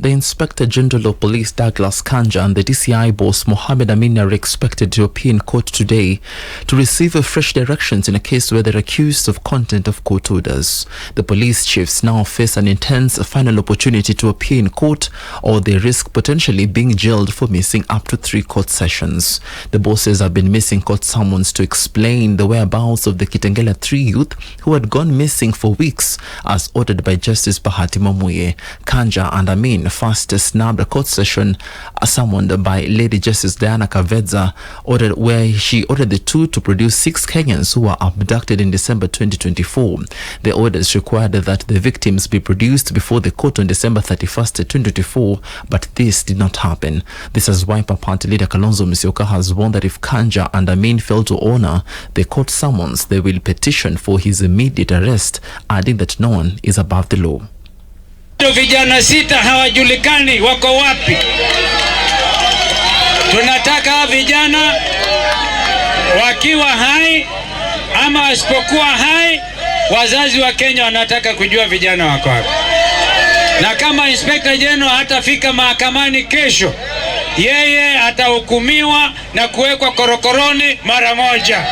The Inspector General of Police Douglas Kanja and the DCI boss Mohammed Amin are expected to appear in court today to receive fresh directions in a case where they're accused of contempt of court orders. The police chiefs now face an intense final opportunity to appear in court, or they risk potentially being jailed for missing up to 3 court sessions. The bosses have been missing court summons to explain the whereabouts of the Kitengela 3 youth who had gone missing for weeks, as ordered by Justice Bahati Mamuye. Kanja and Amin first snubbed a court session summoned by Lady Justice Diana Kavedza, where she ordered the two to produce 6 Kenyans who were abducted in December 2024. The orders required that the victims be produced before the court on December 31st, 2024, but this did not happen. This is why Party leader Kalonzo Musyoka has warned that if Kanja and Amin fail to honor the court summons, they will petition for his immediate arrest, adding that no one is above the law. Vijana 6 hawajulikani wako wapi. Tunataka vijana wakiwa hai ama wasipokuwa hai, wazazi wa Kenya wanataka kujua vijana wako wapi. Na kama Inspector General hatafika mahakamani kesho, yeye atahukumiwa na kuwekwa korokoroni mara moja.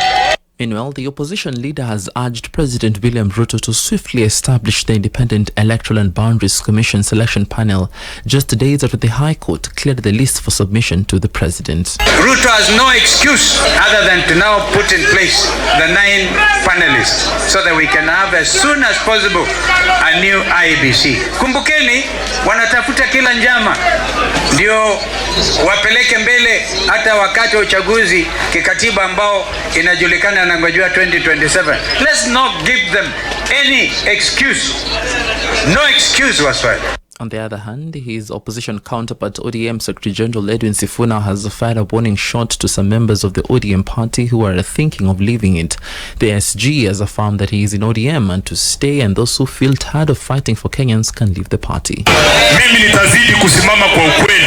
Meanwhile, the opposition leader has urged President William Ruto to swiftly establish the Independent Electoral and Boundaries Commission selection panel just days after the High Court cleared the list for submission to the President. Ruto has no excuse other than to now put in place the 9 panelists so that we can have as soon as possible a new IEBC. Kumbukeni, wanatafuta kila njama ndio wapeleke mbele hata wakati wa uchaguzi kikatiba ambao inajulikana na ngojua 2027. Let's not give them any excuse. No excuse whatsoever. On the other hand, his opposition counterpart, ODM Secretary General Edwin Sifuna, has fired a warning shot to some members of the ODM party who are thinking of leaving it. The SG has affirmed that he is in ODM and to stay, and those who feel tired of fighting for Kenyans can leave the party. Mimi nitazidi kusimama kwa ukweli.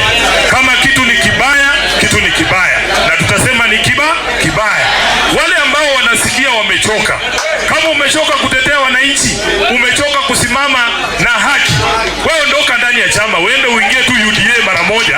Kama kitu ni kibaya, kitu ni kibaya. Na tutasema ni kibaya. Wale ambao wanasikia wamechoka. Kama umechoka kutetea wananchi, umechoka kusimama na haki, wewe ondoka ndani ya chama, uende uingie tu UDA mara moja.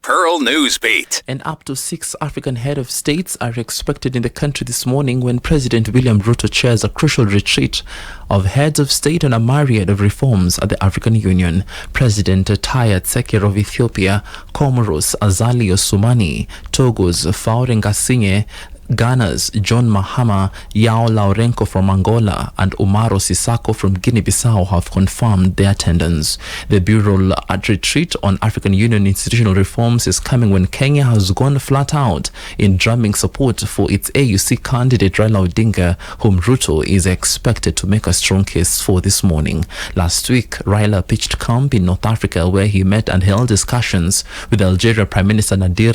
Pearl Newsbeat. And up to 6 African head of states are expected in the country this morning when President William Ruto chairs a crucial retreat of heads of state on a myriad of reforms at the African Union. President Taye Tsekere of Ethiopia, Comoros Azali Osumani, Togo's Faure Ngasinye, Ghana's John Mahama, Yao Laurenco from Angola, and Umaro Sisako from Guinea-Bissau have confirmed their attendance. The Bureau at retreat on African Union institutional reforms is coming when Kenya has gone flat out in drumming support for its AUC candidate Raila Odinga, whom Ruto is expected to make a strong case for this morning. Last week, Raila pitched camp in North Africa, where he met and held discussions with Algeria Prime Minister Nadir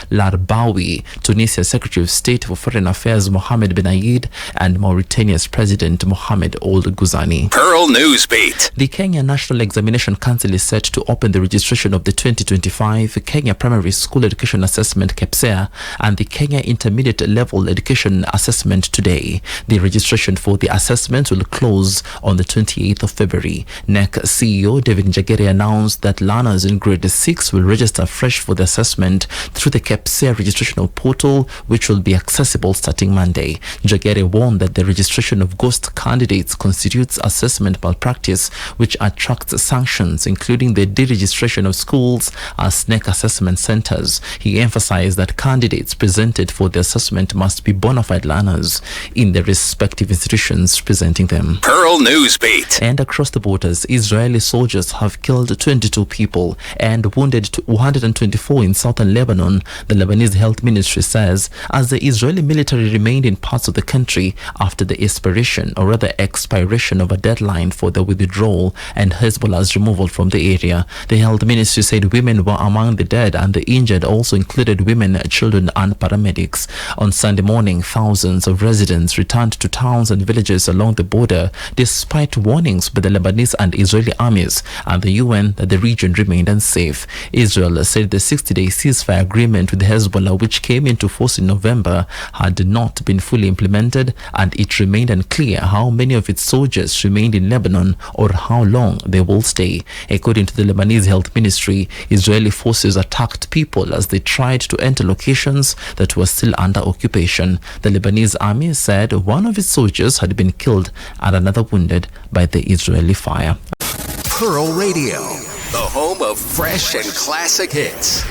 Larbawi, Tunisia Secretary of State for Foreign Affairs Mohamed Ben Ayed, and Mauritania's President Mohamed Ould Ghazouani. Pearl Newsbeat. The Kenya National Examination Council is set to open the registration of the 2025 Kenya Primary School Education Assessment KPSEA and the Kenya Intermediate Level Education Assessment today. The registration for the assessment will close on the 28th of February. NEC CEO David Njagere announced that learners in grade 6 will register fresh for the assessment through the KPSEA registrational portal, which will be accessible starting Monday. Njagere warned that the registration of ghost candidates constitutes assessment malpractice, which attracts sanctions, including the deregistration of schools as NEC assessment centers. He emphasized that candidates presented for the assessment must be bona fide learners in the respective institutions presenting them. Pearl Newsbeat. And across the borders, Israeli soldiers have killed 22 people and wounded 124 in southern Lebanon, the Lebanese Health Ministry says, as the Israeli military remained in parts of the country after the expiration of a deadline for the withdrawal and Hezbollah's removal from the area. The health ministry said women were among the dead, and the injured also included women, children and paramedics. On Sunday morning, thousands of residents returned to towns and villages along the border despite warnings by the Lebanese and Israeli armies and the UN that the region remained unsafe. Israel said the 60-day ceasefire agreement with Hezbollah, which came into force force in November had not been fully implemented, and it remained unclear how many of its soldiers remained in Lebanon or how long they will stay. According to the Lebanese Health Ministry, Israeli forces attacked people as they tried to enter locations that were still under occupation. The Lebanese army said one of its soldiers had been killed and another wounded by the Israeli fire. Pearl Radio, the home of fresh and classic hits.